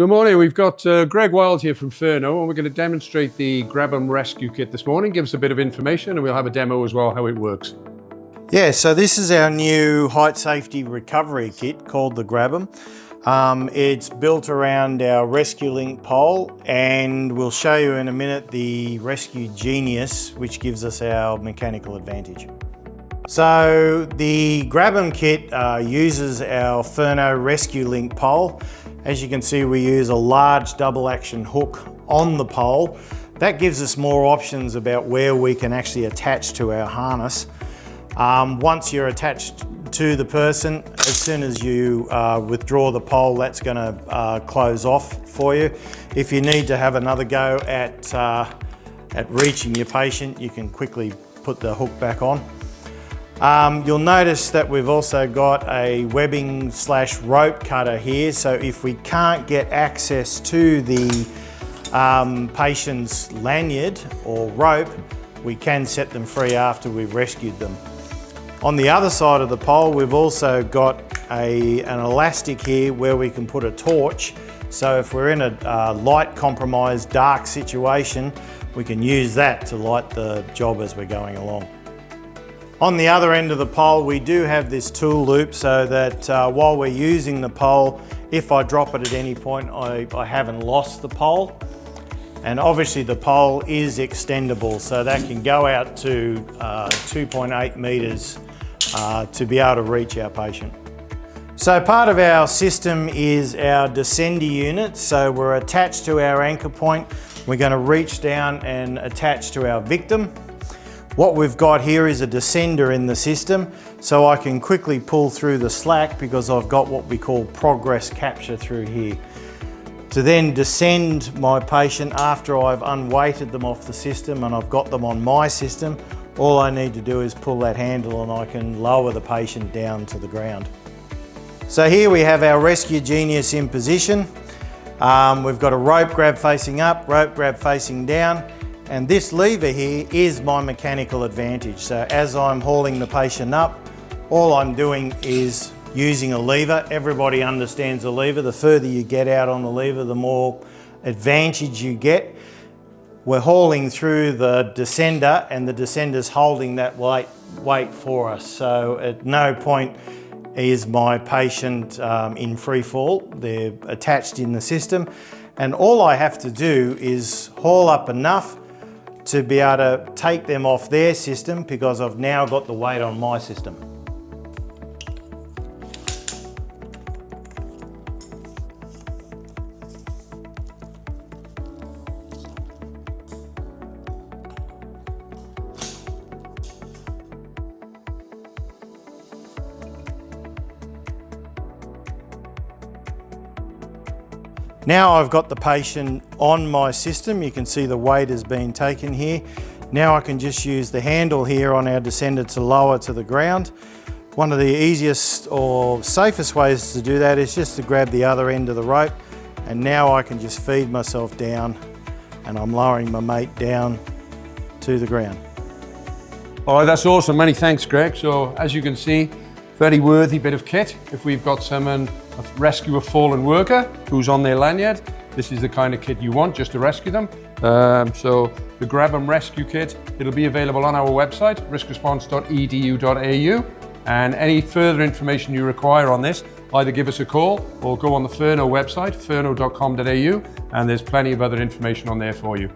Good morning, we've got Greg Wild here from Ferno, and we're going to demonstrate the Grab 'em Rescue Kit this morning. Give us a bit of information and we'll have a demo as well how it works. Yeah, so this is our new height safety recovery kit called the Grab 'em. It's built around our Rescue Link pole, and we'll show you in a minute the Rescue Genius, which gives us our mechanical advantage. So the Grab 'em kit uses our Ferno Rescue Link pole. As you can see, we use a large double action hook on the pole. That gives us more options about where we can actually attach to our harness. Once you're attached to the person, as soon as you withdraw the pole, that's going to close off for you. If you need to have another go at reaching your patient, you can quickly put the hook back on. You'll notice that we've also got a webbing / rope cutter here, so if we can't get access to the patient's lanyard or rope, we can set them free after we've rescued them. On the other side of the pole, we've also got an elastic here where we can put a torch, so if we're in a light compromised dark situation, we can use that to light the job as we're going along. On the other end of the pole, we do have this tool loop so that while we're using the pole, if I drop it at any point, I haven't lost the pole. And obviously the pole is extendable, so that can go out to 2.8 meters to be able to reach our patient. So part of our system is our descender unit. So we're attached to our anchor point. We're going to reach down and attach to our victim. What we've got here is a descender in the system, so I can quickly pull through the slack because I've got what we call progress capture through here. To then descend my patient after I've unweighted them off the system and I've got them on my system, all I need to do is pull that handle and I can lower the patient down to the ground. So here we have our Rescue Genius in position. We've got a rope grab facing up, rope grab facing down, and this lever here is my mechanical advantage. So as I'm hauling the patient up, all I'm doing is using a lever. Everybody understands a lever. The further you get out on the lever, the more advantage you get. We're hauling through the descender and the descender's holding that weight for us. So at no point is my patient in free fall. They're attached in the system. And all I have to do is haul up enough to be able to take them off their system because I've now got the weight on my system. Now I've got the patient on my system. You can see the weight has been taken here. Now I can just use the handle here on our descender to lower to the ground. One of the easiest or safest ways to do that is just to grab the other end of the rope, and now I can just feed myself down and I'm lowering my mate down to the ground. All right, that's awesome. Many thanks, Greg. So as you can see, very worthy bit of kit. If we've got someone rescue a fallen worker who's on their lanyard, this is the kind of kit you want just to rescue them. So the Grab 'em Rescue Kit, it'll be available on our website, riskresponse.edu.au, and any further information you require on this, either give us a call or go on the Ferno website, ferno.com.au, and there's plenty of other information on there for you.